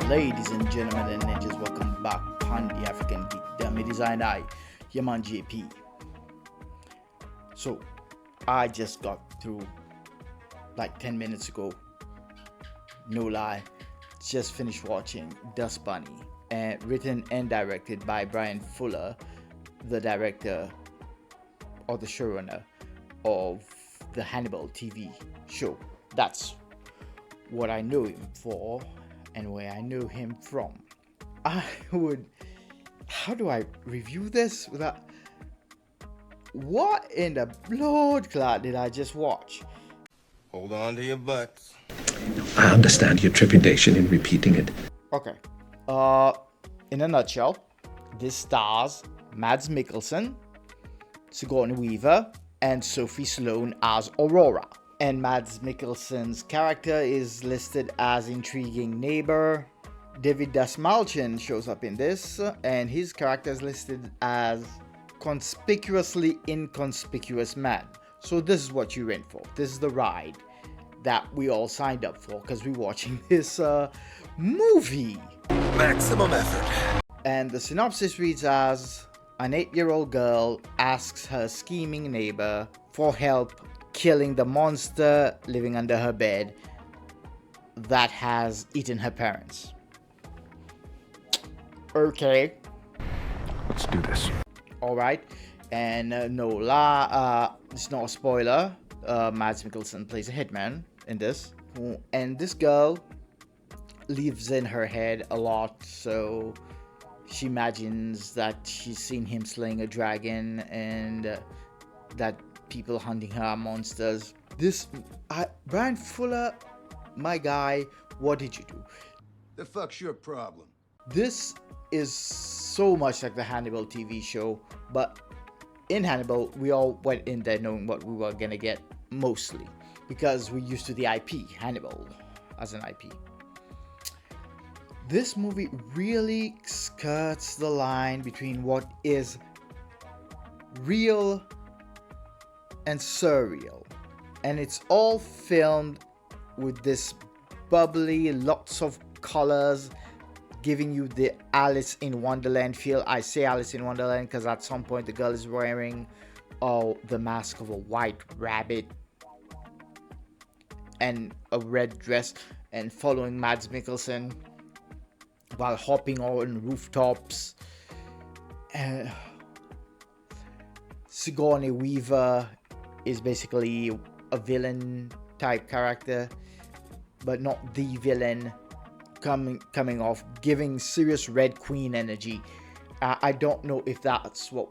Ladies and gentlemen and ninjas, welcome back on the African Geek. It is I, your man JP. So, I just got through like 10 minutes ago. No lie, just finished watching Dust Bunny, and written and directed by Brian Fuller, the director or the showrunner of the Hannibal TV show. That's what I know him for and where I know him from. How do I review this without, what in the blood clot did I just watch? Hold on to your butts. I understand your trepidation in repeating it. Okay. In a nutshell, this stars Mads Mikkelsen, Sigourney Weaver, and Sophie Sloane as Aurora. And Mads Mikkelsen's character is listed as intriguing neighbor. David Dasmalchian shows up in this, and his character is listed as conspicuously inconspicuous man. So this is what you're in for. This is the ride that we all signed up for because we're watching this movie. Maximum effort. And the synopsis reads as: an 8-year-old girl asks her scheming neighbor for help killing the monster living under her bed that has eaten her parents. Okay. Let's do this. Alright. And it's not a spoiler. Mads Mikkelsen plays a hitman in this. And this girl lives in her head a lot, so she imagines that she's seen him slaying a dragon and that people hunting her are monsters. Brian Fuller, my guy, what did you do? The fuck's your problem? This is so much like the Hannibal TV show, but in Hannibal, we all went in there knowing what we were gonna get, mostly, because we're used to the IP, Hannibal, as an IP. This movie really skirts the line between what is real and surreal, and it's all filmed with this bubbly, lots of colors, giving you the Alice in Wonderland feel. I say Alice in Wonderland because at some point the girl is wearing the mask of a white rabbit and a red dress and following Mads Mikkelsen while hopping on rooftops. Sigourney Weaver is basically a villain type character, but not the villain, coming off giving serious Red Queen energy. I don't know if that's what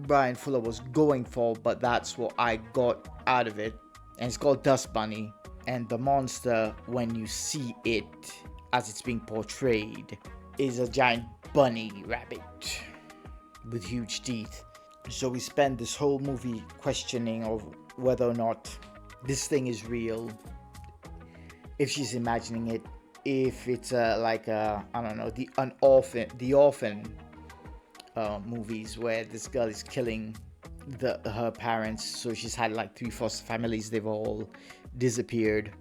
Brian Fuller was going for, but that's what I got out of it. And it's called Dust Bunny, and the monster, when you see it as it's being portrayed, is a giant bunny rabbit with huge teeth. So we spend this whole movie questioning of whether or not this thing is real, if she's imagining it, if it's I don't know, the orphan movies where this girl is killing her parents. So she's had like 3 foster families, they've all disappeared.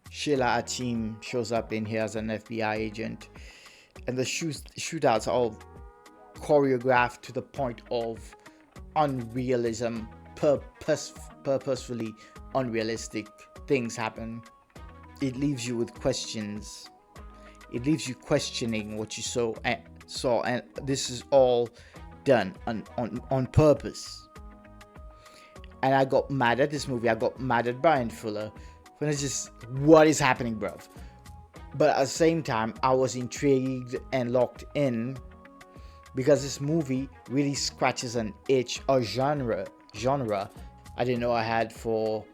Sheila Atim shows up in here as an FBI agent. And the shootouts are all choreographed to the point of unrealism. Purposefully unrealistic things happen. It leaves you with questions. It leaves you questioning what you saw, and this is all done on purpose. And I got mad at this movie. I got mad at Brian Fuller when it's just, what is happening, bruv? But at the same time, I was intrigued and locked in because this movie really scratches an itch or genre I didn't know I had for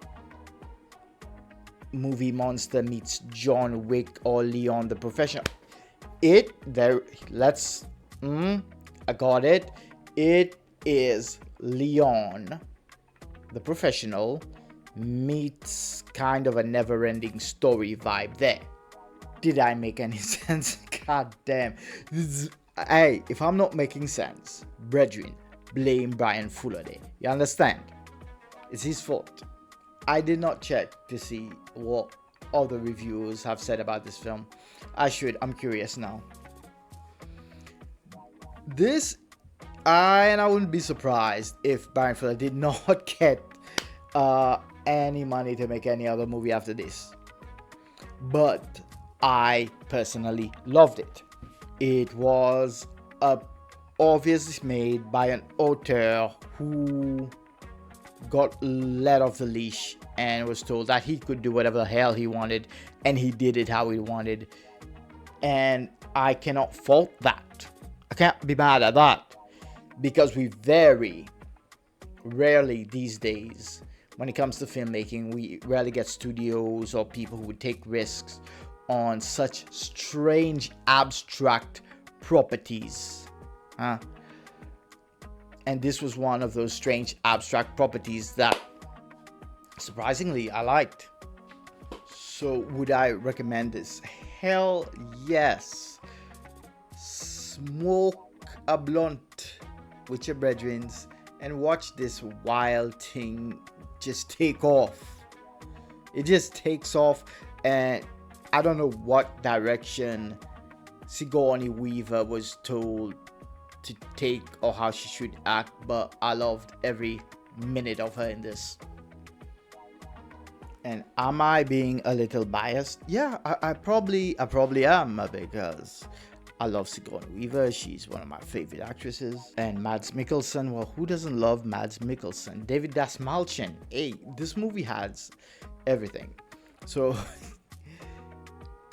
movie monster meets John Wick or Leon the Professional. I got it. It is Leon the Professional meets kind of a never-ending story vibe there. Did I make any sense? God damn. Hey, if I'm not making sense, brethren, blame Brian Fuller then. You understand? It's his fault. I did not check to see what other reviewers have said about this film. I should. I'm curious now. I wouldn't be surprised if Baron Fuller did not get any money to make any other movie after this. But I personally loved it. It was obviously made by an author who got let off the leash and was told that he could do whatever the hell he wanted, and he did it how he wanted. And I cannot fault that. I can't be mad at that, because we very rarely these days, when it comes to filmmaking, we rarely get studios or people who would take risks on such strange abstract properties. And this was one of those strange abstract properties that surprisingly I liked. So would I recommend this? Hell yes. Smoke a blunt with your brethrens and watch this wild thing just take off. It just takes off, and I don't know what direction Sigourney Weaver was told to take or how she should act, but I loved every minute of her in this. And am I being a little biased? Yeah, I probably am, because I love Sigourney Weaver. She's one of my favorite actresses. And Mads Mikkelsen, well, who doesn't love Mads Mikkelsen? David Dasmalchian. Hey, this movie has everything. So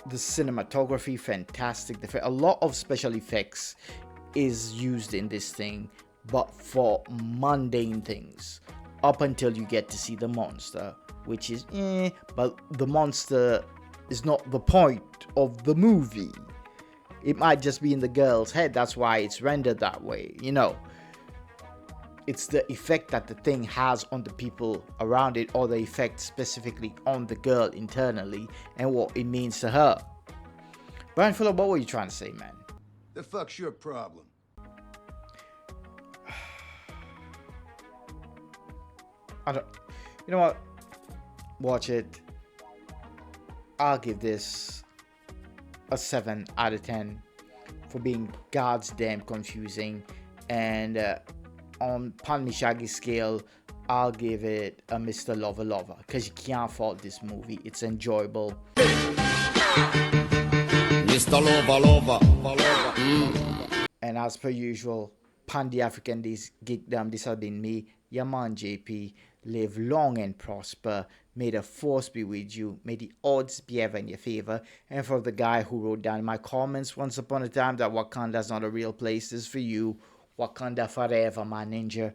the cinematography, fantastic. A lot of special effects is used in this thing, but for mundane things, up until you get to see the monster, which is but the monster is not the point of the movie. It might just be in the girl's head, that's why it's rendered that way, you know. It's the effect that the thing has on the people around it, or the effect specifically on the girl internally, and what it means to her. Brian Fuller, what were you trying to say, man? The fuck's your problem? I don't... You know what? Watch it. I'll give this a 7 out of 10 for being God's damn confusing. And on Pan Mishagi scale, I'll give it a Mr. Lover Lover, because you can't fault this movie. It's enjoyable. Mr. Lover Lover. And as per usual, Pan the African Geekdom, this has been me, your man JP. Live long and prosper. May the force be with you. May the odds be ever in your favor. And for the guy who wrote down in my comments once upon a time that Wakanda's not a real place, this is for you. Wakanda forever, my ninja.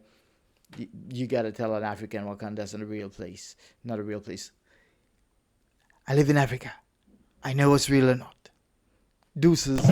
You gotta tell an African Wakanda's not a real place. Not a real place. I live in Africa. I know what's real or not. Deuces.